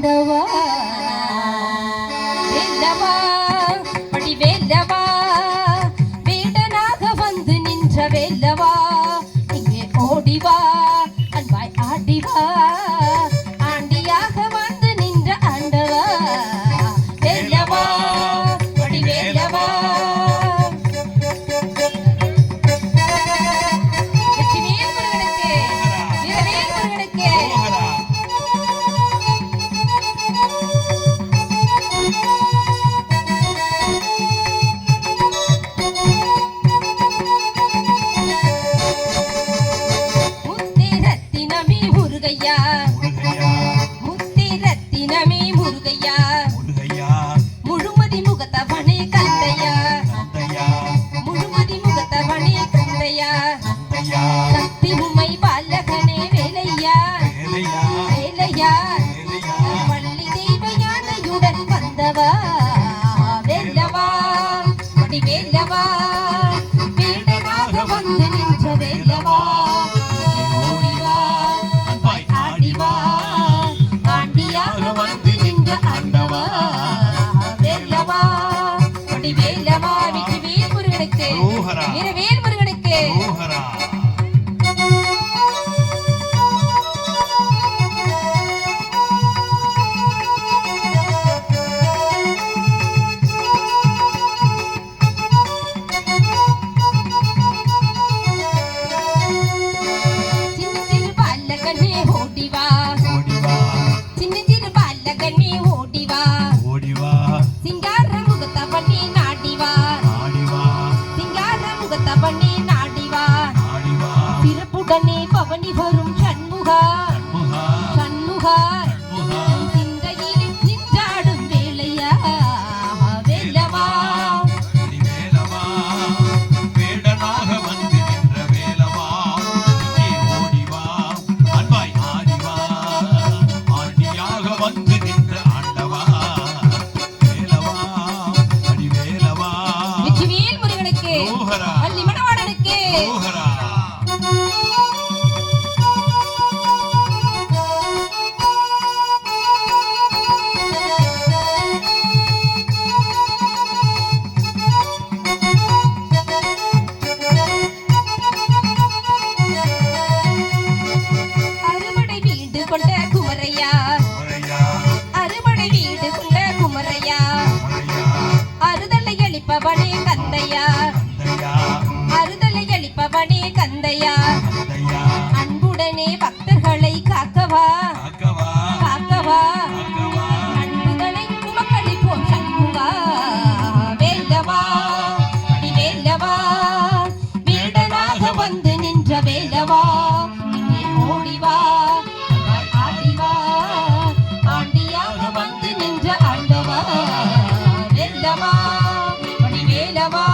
ஆண்டவா வேலவா படி வேலவா வீடனாக வந்து நின்ற வேலவா இங்கே ஓடிவா அன்பாய் ஆடிவா ஆண்டியாக வந்து நின்ற ஆண்டவா வேலவா படி வேலவா முத்திரத்தினமே முருகையா முழுமதி முகத்தவனே கந்தையா முழுமதி முகத்தவனே கந்தையா சக்தி உமை பாலகனே வேலையா வேலையா பள்ளி தெய்வ யானையுடன் வந்தவா வேலவா படி வேலவா வேடனாக வந்து நின்ற வேலவா வேலவா வெற்றி வேல் முருகனுக்கு வீரவேல் முருகனுக்கு சின்ன சிறு பாலகனே ஓடிவா சின்ன சிறு பாலகனே ஓடிவா சிங்கார முகத்தவனே நாடிவா சிங்கார முகத்தவனே நாடிவா சிறப்புடனே பவனி வரும் சண்முகா சண்முகா சிந்தையில் நின்றாடும் வேலையா வேலவா வேடனாக வந்து நின்ற வேலவா ஓடிவா அன்பாய் ஆடிவா ஆண்டியாக வந்து நின்ற ஆண்டவா வேலவா அடி வேலவா வெற்றி வேல் முருகனுக்கு வள்ளி மணவாளனுக்கு அறுபடை வீடு கொண்ட குமரையா அறுபடை வீடு கொண்ட குமரையா அறுதலை அளிப்பவனே கந்தையா அறுதலை அளிப்பவனே கந்தையா அன்புடனே பக்தர்களை காக்கவா காக்கவா அன்புதனை உமக்களிப்போம் சண்முகா வேலவா அடி வேலவா வீடனாக வந்து நின்ற வேலவா இங்கே ஓடிவா ஆடிவா ஆண்டியாக வந்து நின்ற ஆண்டவா வேலவா அடி வேலவா